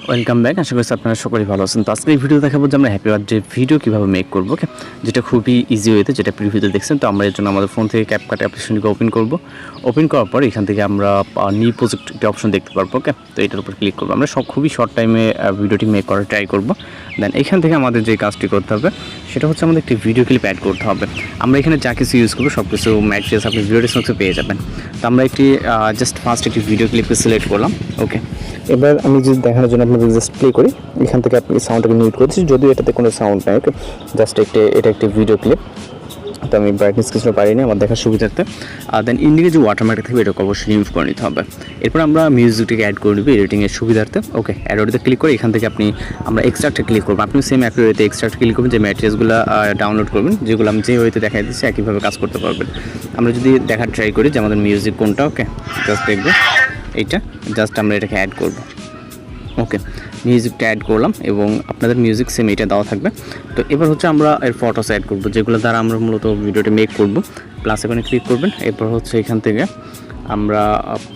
Welcome back. আশা করি আপনারা সকলেই ভালো আছেন। তো আজকে এই ভিডিও দেখাবো যে আমরা হ্যাপি বার্থডে ভিডিও কীভাবে মেক করবো, ওকে, যেটা খুবই ইজি ওয়েতে, যেটা প্রিভিউতে দেখছেন। তো আমরা এর জন্য আমাদের ফোন থেকে ক্যাপকাট অ্যাপ্লিকেশনটিকে ওপেন করবো। ওপেন করার পর এখান থেকে আমরা নিউ প্রজেক্ট একটি অপশন দেখতে পারবো, ওকে। তো এটার উপর ক্লিক করবো। আমরা খুবই শর্ট টাইমে ভিডিওটি মেক করার ট্রাই করবো। দেন এখান থেকে আমাদের যে কাজটি করতে হবে সেটা হচ্ছে আমাদের একটি ভিডিও ক্লিপ অ্যাড করতে হবে। আমরা এখানে যা কিছু ইউজ করবো সব কিছু ম্যাটেরিয়ালস আপনি ভিডিও ডেসক্রিপশনে পেয়ে যাবেন। তো আমরা একটি জাস্ট ফার্স্ট একটি ভিডিও ক্লিপকে সিলেক্ট করলাম, ওকে। এবার আমি যদি দেখানোর জন্য আপনাদের জাস্ট প্লে করি, এখান থেকে আপনি সাউন্ডটাকে মিউট করছি, যদিও এটাতে কোনো সাউন্ড নাই, ওকে। জাস্ট এটা একটি ভিডিও ক্লিপ। তো আমি ব্রাইটনেস কিছু পারিনি আমার দেখার সুবিধার্থে। দেন ইন্ডিকে যে ওয়াটারমার্কটা থাকবে এটাকে অবশ্যই ইউজ করে নিতে হবে। এরপর আমরা মিউজিকটিকে অ্যাড করে নেব এডিটিংয়ের সুবিধার্থে, ওকে। অ্যাডোতে ক্লিক করে এখান থেকে আমরা এক্সট্রাক্টে ক্লিক করবো। আপনি সেম একই ওয়েতে এক্সট্রাক্ট ক্লিক করবেন, যে ম্যাটেরিয়ালসগুলো ডাউনলোড করবেন, যেগুলো আমি যে ওয়েতে দেখাই দিচ্ছি একইভাবে কাজ করতে পারবেন। আমরা যদি দেখার ট্রাই করি যে আমাদের মিউজিক কোনটা, ওকে, জাস্ট দেখবো এইটা, জাস্ট আমরা এটাকে অ্যাড করবো, ওকে। মিউজিকটা অ্যাড করলাম এবং আপনাদের মিউজিক সেম এটা দেওয়া থাকবে। তো এবার হচ্ছে আমরা এর ফটোস অ্যাড করবো, যেগুলো দ্বারা আমরা মূলত ভিডিওটি মেক করব। প্লাস এখানে ক্লিক করবেন। এরপর হচ্ছে এখান থেকে আমরা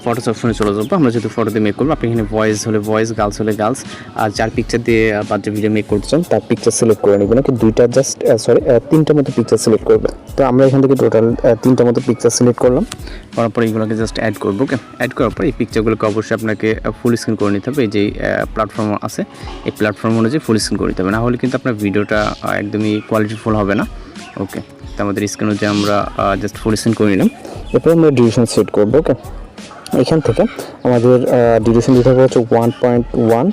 ফটোস অপশনে চলে যাবো। আমরা যেহেতু ফটো দিয়ে মেক করবো, আপনি এখানে ভয়েস হলে ভয়েস, গার্লস হলে গার্লস, আর যার পিকচার দিয়ে বা যে ভিডিও মেক করতে চান তার পিকচার সিলেক্ট করে নেবেন, ওকে। তিনটার মতো পিকচার সিলেক্ট করবে। তো আমরা এখান থেকে টোটাল 3টার মতো পিকচার সিলেক্ট করলাম। করার পর এইগুলোকে জাস্ট অ্যাড করবো, ওকে। অ্যাড করার পর এই পিকচারগুলোকে অবশ্যই আপনাকে ফুল স্ক্রিন করে নিতে হবে। এই যে প্ল্যাটফর্ম আছে, এই প্ল্যাটফর্ম অনুযায়ী ফুল স্ক্রিন করে নিতে হবে, না হলে কিন্তু আপনার ভিডিওটা একদমই কোয়ালিটিফুল হবে না, ওকে। তো আমাদের স্ক্রিন অনুযায়ী আমরা জাস্ট ফুল স্ক্রিন করে নিলাম। এরপর আমরা ডিউরেশন সেট করবো, ওকে। এখান থেকে আমাদের ডিউরেশন দিতে হবে হচ্ছে 1.1,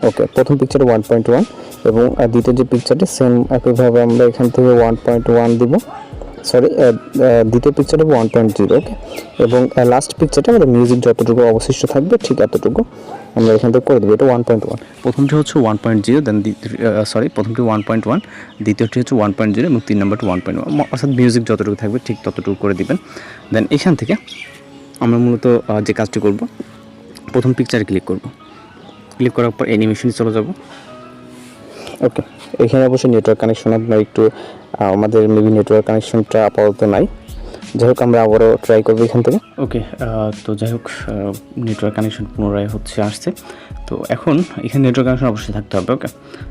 ওকে। প্রথম পিকচারে 1.1 এবং দ্বিতীয় যে পিকচারটি সেম একইভাবে আমরা এখান থেকে 1.1 দিব, দ্বিতীয় পিকচারটা 1.0, ওকে। এবং লাস্ট পিকচারটা আমাদের মিউজিক যতটুকু অবশিষ্ট থাকবে ঠিক এতটুকু আমরা এখান থেকে করে দেবো। এটা 1.1, প্রথমটি হচ্ছে 1.0, দেন প্রথমটি 1.1, দ্বিতীয়টি হচ্ছে 1.0 এবং 3 নম্বরটি 1.1, অর্থাৎ মিউজিক যতটুকু থাকবে ঠিক ততটুকু করে দিবেন। দেন এখান থেকে আমরা মূলত যে কাজটি করব, প্রথম পিকচারে ক্লিক করব। ক্লিক করার পর অ্যানিমেশনে চলে যাব, ওকে। এখানে অবশ্যই নেটওয়ার্ক কানেকশন আপনার একটু আমাদের মেবি নেটওয়ার্ক কানেকশনটা আপাতত নাই, যাই হোক আমরা আবারও ট্রাই করবো এখান থেকে, ওকে। তো যাই হোক নেটওয়ার্ক কানেকশন পুনরায় আসছে। তো এখন এখানে নেটওয়ার্ক কানেকশন অবশ্যই থাকতে হবে, ওকে।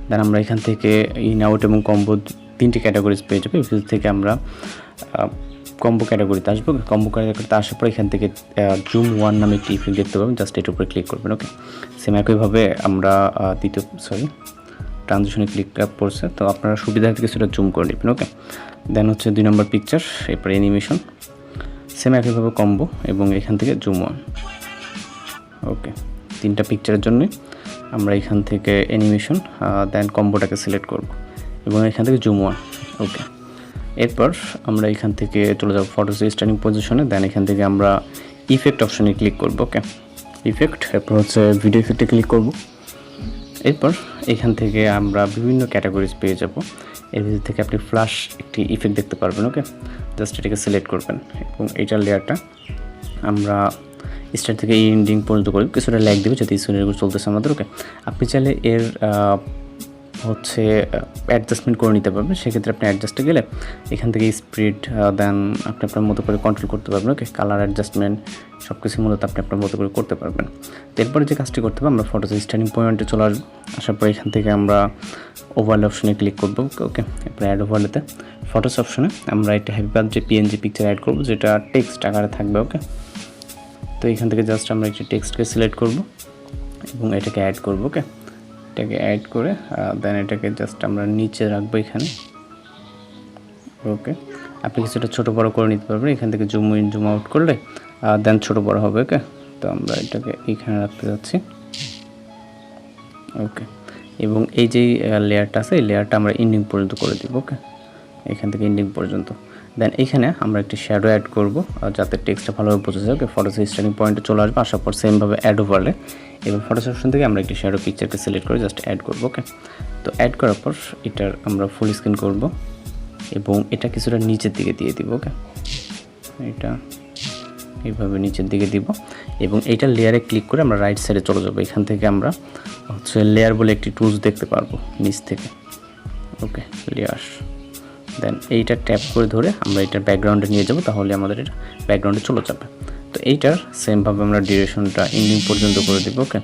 দেন আমরা এখান থেকে ইন আউট এবং কম্বো 3টি ক্যাটাগরিজ পেয়ে যাবো। এর থেকে আমরা কম্বো ক্যাটাগরিতে আসবো। কম্বো ক্যাটাগরিতে আসার পর এখান থেকে জুম 1 নামে একটি ইফেক্ট দেখতে পাবেন, জাস্ট এটার উপরে ক্লিক করবেন, ওকে। সেম একইভাবে আমরা ট্রানজিশনে ক্লিক করছে, তো আপনারা সুবিধার্থে কিছুটা জুম করে নেবেন, ওকে। দেন হচ্ছে 2 নম্বর পিকচার, এরপর অ্যানিমেশন, সেম একইভাবে কম্বো এবং এখান থেকে জুম 1, ওকে। 3টা পিকচারের জন্যই আমরা এখান থেকে অ্যানিমেশন দেন কম্বোটাকে সিলেক্ট করব এবং এখান থেকে জুম 1, ওকে। এরপর আমরা এখান থেকে চলে যাব ফটোস স্টার্টিং পজিশনে। দেন এখান থেকে আমরা ইফেক্ট অপশনে ক্লিক করব, ওকে। ইফেক্ট, এরপর হচ্ছে ভিডিও ইফেক্টে ক্লিক করব। এরপর এখান থেকে আমরা বিভিন্ন ক্যাটাগরিজ পেয়ে যাব। এর ভিতর থেকে আপনি ফ্ল্যাশ একটি ইফেক্ট দেখতে পারবেন, ওকে। জাস্ট এটাকে সিলেক্ট করবেন এবং এইটার লেয়ারটা আমরা স্টার্ট থেকে এন্ডিং পর্যন্ত করি, কিছুটা ল্যাগ দেবে যাতে সিনারিগুলো চলতেছে আমাদের, ওকে। আপনি চাইলে এর হচ্ছে অ্যাডজাস্টমেন্ট করে নিতে পারবেন। সেক্ষেত্রে আপনি অ্যাডজাস্টে গেলে এখান থেকে স্পিড দেন আপনি আপনার মতো করে কন্ট্রোল করতে পারবেন, ওকে। কালার অ্যাডজাস্টমেন্ট সব কিছু মূলত আপনি আপনার মতো করে করতে পারবেন। এরপরে যে কাজটি করতে হবে, আমরা ফটোস স্টার্টিং পয়েন্টে চলে আসবো। আসার পর এখান থেকে আমরা ওভারলে অপশনে ক্লিক করবো, ওকে। এরপরে অ্যাড ওভারলেতে ফটোস অপশনে আমরা একটা happy birthday PNG picture add করবো, যেটা টেক্সট আকারে থাকবে, ওকে। তো এখান থেকে জাস্ট আমরা একটি টেক্সটকে সিলেক্ট করব এবং এটাকে অ্যাড করব, ওকে। এটাকে অ্যাড করে দেন এটাকে জাস্ট আমরা নিচে রাখবো এখানে, ওকে। আপনি কিছুটা ছোটো বড়ো করে নিতে পারবেন। এখান থেকে জুম ইন জুম আউট করলে দেন ছোটো বড়ো হবে, ওকে। তো আমরা এটাকে এইখানে রাখতে যাচ্ছি, ওকে। এবং এই যে লেয়ারটা আছে এই লেয়ারটা আমরা এন্ডিং পর্যন্ত করে দেব, ওকে। এখান থেকে এন্ডিং পর্যন্ত। দেন এখানে আমরা একটি শ্যাডো অ্যাড করব যাতে টেক্সটটা ভালোভাবে বোঝা যায়, ওকে। ফটোস স্টার্টিং পয়েন্টে চলে আসবে। আসার পর সেমভাবে অ্যাড ওভারলে এবং ফটোস অপশন থেকে আমরা একটি শ্যাডো পিকচারকে সিলেক্ট করে জাস্ট অ্যাড করব, ওকে। তো অ্যাড করার পর এটার আমরা ফুল স্ক্রিন করব এবং এটা কিছুটা নিচের দিকে দিয়ে দিব, ওকে। এটা এইভাবে নিচের দিকে দিব এবং এইটা লেয়ারে ক্লিক করে আমরা রাইট সাইডে চলে যাব। এখান থেকে আমরা হচ্ছে লেয়ার বলে একটি টুলস দেখতে পারবো নিচ থেকে, ওকে লেয়ার, দেন এইটা ট্যাপ করে ধরে আমরা এটার ব্যাকগ্রাউন্ডে নিয়ে যাব, তাহলে আমাদের এটা ব্যাকগ্রাউন্ডে চলে যাবে। তো এইটার সেমভাবে আমরা ডিউরেশনটা এন্ডিং পর্যন্ত করে দেবো। ওকে,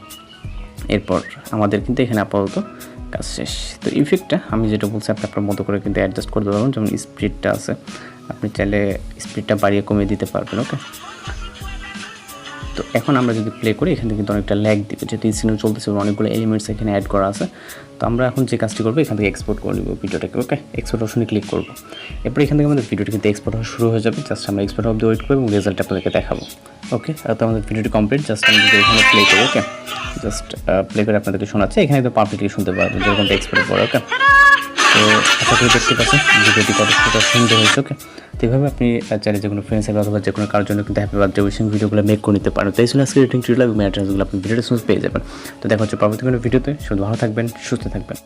এরপর আমাদের কিন্তু এখানে আপাতত কাজ শেষ। তো ইফেক্টটা আমি যেটা বলছি আপনি আপনার মতো করে কিন্তু অ্যাডজাস্ট করতে পারবেন। যেমন স্পিডটা আছে, আপনি চাইলে স্পিডটা বাড়িয়ে কমিয়ে দিতে পারবেন। ওকে, তো এখন আমরা যদি প্লে করি এখানে কিন্তু অনেকটা ল্যাগ দিবে, যেহেতু সিনেমা চলতেছে, অনেকগুলো এলিমেন্টস এখানে অ্যাড করা আছে। তো আমরা এখন যে কাজটি করবো এখান থেকে এক্সপোর্ট করে নেব ভিডিওটাকে। ওকে, এক্সপোর্ট অপশনে ক্লিক করবো। এরপর এখান থেকে আমাদের ভিডিওটি কিন্তু এক্সপোর্ট হওয়া শুরু হয়ে যাবে। জাস্ট আমরা এক্সপোর্ট অবধি ওয়েট করবো এবং রেজাল্ট আপনাদেরকে দেখাবো। ওকে, তো আমাদের ভিডিওটি কমপ্লিট। জাস্ট আমি যদি এখানে প্লে করি, ওকে, জাস্ট প্লে করে আপনাদেরকে শোনাচ্ছে, এখানে তো পারফেক্টলি শুনতে পারবেন যেরকমটা এক্সপোর্টের পরে। ওকে, তো আশা করি দেখতে পাচ্ছেন ভিডিওটি কতটা সুন্দর হয়েছে। ওকে, তো এইভাবে আপনি চাইলে যে কোনো ফ্রেন্ডস অথবা যে কোনো কারোর জন্য কিন্তু হ্যাপি বার্থডে উইশিং ভিডিওগুলো মেক করে নিতে পারেন। তো এই ছিল আজকে রেটিং টিউটোরিয়াল এবং ম্যাটেরিয়ালসগুলো আপনি ভিডিওটা পেয়ে যাবেন। তো দেখা হচ্ছে পরবর্তী কোনো ভিডিওতে। শুধু ভালো থাকবেন, সুস্থ থাকবেন।